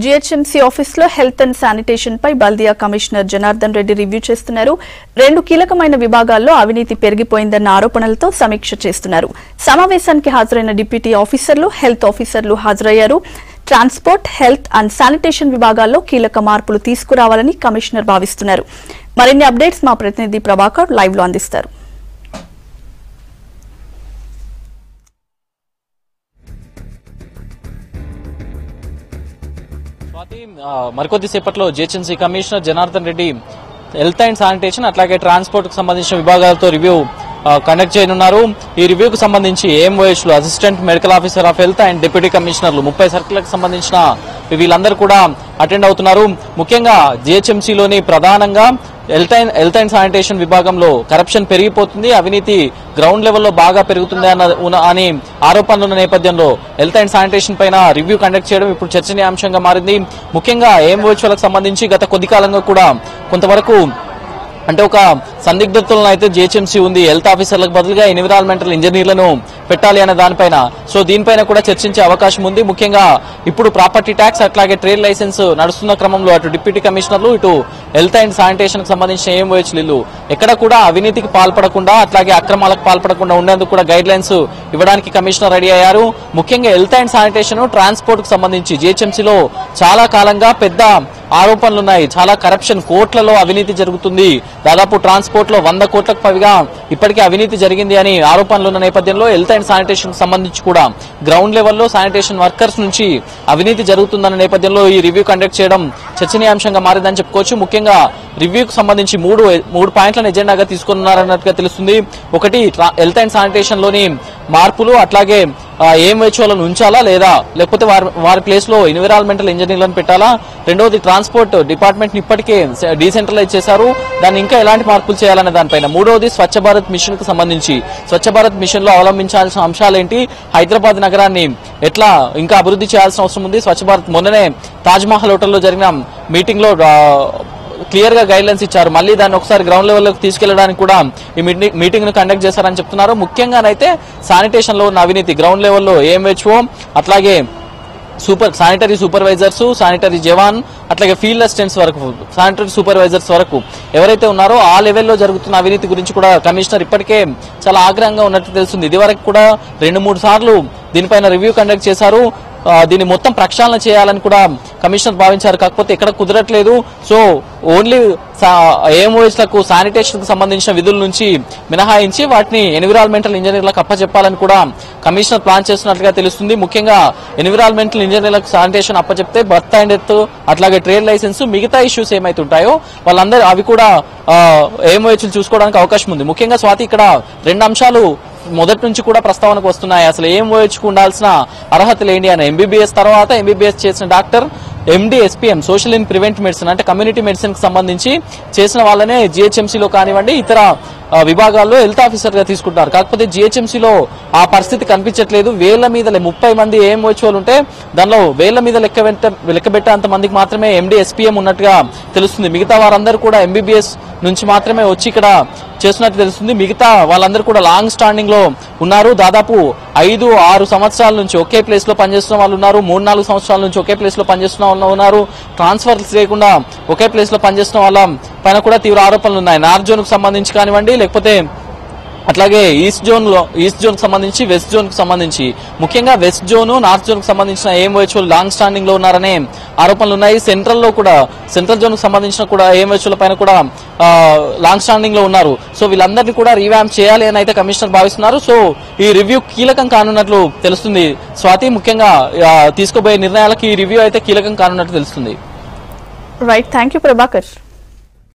GHMC ఆఫీసులో health and sanitation పై Baldia commissioner Janardhan Reddy review చేస్తున్నారు. 2 కీలకమైన విభాగాల్లో అవినీతి పెరిగిపోయిందన్న ఆరోపణలతో సమీక్ష చేస్తున్నారు. సమావేశానికి హాజరైన డిప్యూటీ ఆఫీసర్లు, హెల్త్ ఆఫీసర్లు హాజరయ్యారు. ట్రాన్స్పోర్ట్, హెల్త్ అండ్ శానిటేషన్ విభాగాల్లో కీలక మార్పులు తీసుకురావాలని కమిషనర్ భావిస్తున్నారు. మరిన్ని అప్డేట్స్ మా ప్రతినిధి ప్రభాకర్ లైవ్ లో అందిస్తారు. మరికొద్ది సేపట్లో GHMC commissioner Janardhan Reddy health and sanitation అట్లాగే ట్రాన్స్పోర్ట్ కు సంబంధించిన విభాగాలతో రివ్యూ కండక్ట్ చేయనున్నారు. ఈ రివ్యూకు సంబంధించి ఏఎంఓహెచ్లు, assistant medical officer of health and deputy కమిషనర్లు 30 సర్కిల్లకు సంబంధించిన వీళ్ళందరూ కూడా అటెండ్ అవుతున్నారు. ముఖ్యంగా జీహెచ్ఎంసీలోని ప్రధానంగా హెల్త్ అండ్ శానిటేషన్ విభాగంలో కరప్షన్ పెరిగిపోతుంది, అవినీతి గ్రౌండ్ లెవెల్లో బాగా పెరుగుతుంది అని ఆరోపణలు ఉన్న నేపథ్యంలో హెల్త్ అండ్ శానిటేషన్ పైన రివ్యూ కండక్ట్ చేయడం ఇప్పుడు చర్చనీయాంశంగా మారింది. ముఖ్యంగా ఏఎంఓహెచ్లకు సంబంధించి గత కొద్ది కాలంగా కూడా కొంతవరకు అంటే ఒక సందిగ్ధతలను అయితే జీహెచ్ఎంసీ ఉంది. హెల్త్ ఆఫీసర్లకు బదులుగా ఎన్విరాన్మెంటల్ ఇంజనీర్లను పెట్టాలి అనే దానిపైన దీనిపైన కూడా చర్చించే అవకాశం ఉంది. ముఖ్యంగా ఇప్పుడు ప్రాపర్టీ ట్యాక్స్ అట్లాగే ట్రేడ్ లైసెన్స్ నడుస్తున్న క్రమంలో అటు డిప్యూటీ కమిషనర్లు, ఇటు హెల్త్ అండ్ శానిటేషన్ కు సంబంధించిన ఏఎంఓహెచ్లు ఎక్కడ కూడా అవినీతికి పాల్పడకుండా అట్లాగే అక్రమాలకు పాల్పడకుండా ఉండేందుకు కూడా గైడ్ లైన్స్ ఇవ్వడానికి కమిషనర్ రెడీ అయ్యారు. ముఖ్యంగా హెల్త్ అండ్ శానిటేషన్, ట్రాన్స్పోర్ట్ కు సంబంధించి జీహెచ్ఎంసీలో చాలా కాలంగా పెద్ద ఆరోపణలున్నాయి. చాలా కరప్షన్, కోట్లలో అవినీతి జరుగుతుంది. దాదాపు ట్రాన్స్పోర్ట్ లో 100 కోట్లకు పైగా ఇప్పటికే అవినీతి జరిగింది అని ఆరోపణలు ఉన్న నేపథ్యంలో హెల్త్ అండ్ శానిటేషన్ కు సంబంధించి కూడా గ్రౌండ్ లెవెల్లో శానిటేషన్ వర్కర్స్ నుంచి అవినీతి జరుగుతుందన్న నేపథ్యంలో ఈ రివ్యూ కండక్ట్ చేయడం చర్చనీయాంశంగా మారిందని చెప్పుకోవచ్చు. ముఖ్యంగా రివ్యూకు సంబంధించి మూడు పాయింట్లను ఎజెండాగా తీసుకున్నారన్నట్టుగా తెలుస్తుంది. ఒకటి, హెల్త్ అండ్ శానిటేషన్ లోని మార్పులు, అట్లాగే ఏఎంహెచ్ఓలను ఉంచాలా లేదా లేకపోతే వారి ప్లేస్ లో ఎన్విరాన్మెంటల్ ఇంజనీర్లను పెట్టాలా. రెండవది, ట్రాన్స్పోర్ట్ డిపార్ట్మెంట్ ని ఇప్పటికే డీసెంట్రలైజ్ చేశారు, దాన్ని ఇంకా ఎలాంటి మార్పులు చేయాలనే దానిపైన. మూడవది, స్వచ్ఛ భారత్ మిషన్ కు సంబంధించి స్వచ్ఛ భారత్ మిషన్ లో అవలంబించాల్సిన అంశాలేంటి, హైదరాబాద్ నగరాన్ని ఎట్లా ఇంకా అభివృద్ధి చేయాల్సిన అవసరం ఉంది. స్వచ్ఛ భారత్ మొన్ననే తాజ్ మహల్ హోటల్లో జరిగిన మీటింగ్ లో క్లియర్ గా గైడ్ లైన్స్ ఇచ్చారు. మళ్ళీ దాన్ని ఒకసారి గ్రౌండ్ లెవెల్లోకి తీసుకెళ్లడానికి కూడా ఈ మీటింగ్ ను కండక్ట్ చేశారని చెప్తున్నారు. ముఖ్యంగానైతే శానిటేషన్ లో ఉన్న అవినీతి గ్రౌండ్ లెవెల్లో ఏఎంహెచ్ఓ, అట్లాగే శానిటరీ సూపర్వైజర్స్, శానిటరీ జవాన్, అట్లాగే ఫీల్డ్ అసిస్టెంట్స్ వరకు, శానిటరీ సూపర్వైజర్స్ వరకు ఎవరైతే ఉన్నారో ఆ లెవెల్లో జరుగుతున్న అవినీతి గురించి కూడా కమిషనర్ ఇప్పటికే చాలా ఆగ్రహంగా ఉన్నట్టు తెలుస్తుంది. ఇదివరకు కూడా 2-3 సార్లు దీనిపైన రివ్యూ కండక్ట్ చేశారు. దీన్ని మొత్తం ప్రక్షాళన చేయాలని కూడా కమిషనర్ భావించారు. కాకపోతే ఎక్కడ కుదరట్లేదు. సో ఓన్లీ ఏఎంఓహెచ్లకు, శానిటేషన్ కు సంబంధించిన విధుల నుంచి మినహాయించి వాటిని ఎన్విరాన్మెంటల్ ఇంజనీర్లకు అప్పచెప్పాలని కూడా కమిషనర్ ప్లాన్ చేస్తున్నట్లుగా తెలుస్తుంది. ముఖ్యంగా ఎన్విరాన్మెంటల్ ఇంజనీర్లకు శానిటేషన్ అప్పచెప్తే బర్త్ అండ్ డెత్ అట్లాగే ట్రేడ్ లైసెన్స్, మిగతా ఇష్యూస్ ఏమైతే ఉంటాయో వాళ్ళందరూ అవి కూడా ఏఎంఓహెచ్లు చూసుకోవడానికి అవకాశం ఉంది. ముఖ్యంగా స్వాతి, ఇక్కడ 2 అంశాలు మొదటి నుంచి కూడా ప్రస్తావనకు వస్తున్నాయి. అసలు ఏఎంఓహెచ్కు ఉండాల్సిన అర్హతలు ఏంటి అని. ఎంబీబీఎస్ తర్వాత ఎంబీబీఎస్ చేసిన doctor, MD, SPM, social in prevent medicine అంటే కమ్యూనిటీ మెడిసిన్ కి సంబంధించి చేసిన వాళ్ళనే జీహెచ్ఎంసీలో కానివ్వండి ఇతర విభాగాల్లో హెల్త్ ఆఫీసర్ గా తీసుకుంటారు. కాకపోతే జీహెచ్ఎంసీలో ఆ పరిస్థితి కనిపించట్లేదు. వేల మీద 30 మంది ఏఎంఓహెచ్ఓలు ఉంటే దానిలో వేల మీద లెక్కబెట్టే అంత మందికి మాత్రమే ఎండి, ఎస్పీఎం ఉన్నట్టుగా తెలుస్తుంది. మిగతా వారందరూ కూడా ఎంబీబీఎస్ నుంచి మాత్రమే వచ్చి ఇక్కడ చేస్తున్నట్టు తెలుస్తుంది. మిగతా వాళ్ళందరూ కూడా లాంగ్ స్టాండింగ్ లో ఉన్నారు. దాదాపు 5-6 సంవత్సరాల నుంచి ఒకే ప్లేస్ లో పనిచేస్తున్న వాళ్ళు ఉన్నారు. 3-4 సంవత్సరాల నుంచి ఒకే ప్లేస్ లో పనిచేస్తున్న వాళ్ళు ఉన్నారు. ట్రాన్స్ఫర్స్ లేకుండా ఒకే ప్లేస్ లో పనిచేస్తున్న వాళ్ళ పైన కూడా తీవ్ర ఆరోపణలు ఉన్నాయి. నార్త్ జోన్ కు సంబంధించి కానివ్వండి, లేకపోతే అట్లాగే ఈస్ట్ జోన్ కు సంబంధించి, వెస్ట్ జోన్ కు సంబంధించి, ముఖ్యంగా వెస్ట్ జోన్, నార్త్ జోన్ కు సంబంధించిన ఏఎంఓహెచ్ఓ లాంగ్ స్టాండింగ్ లో ఉన్నారనే ఆరోపణలు ఉన్నాయి. సెంట్రల్ జోన్ కు సంబంధించిన కూడా ఏఎంఓహెచ్ఓల పైన కూడా లాంగ్ స్టాండింగ్ లో ఉన్నారు. సో వీళ్ళందరినీ కూడా రీవ్యాంప్ చేయాలి అని అయితే కమిషనర్ భావిస్తున్నారు. సో ఈ రివ్యూ కీలకం కానున్నట్లు తెలుస్తుంది స్వాతి. ముఖ్యంగా తీసుకోబోయే నిర్ణయాలకు ఈ రివ్యూ అయితే కీలకం కానున్నట్లు తెలుస్తుంది. Right, thank you Prabhakar.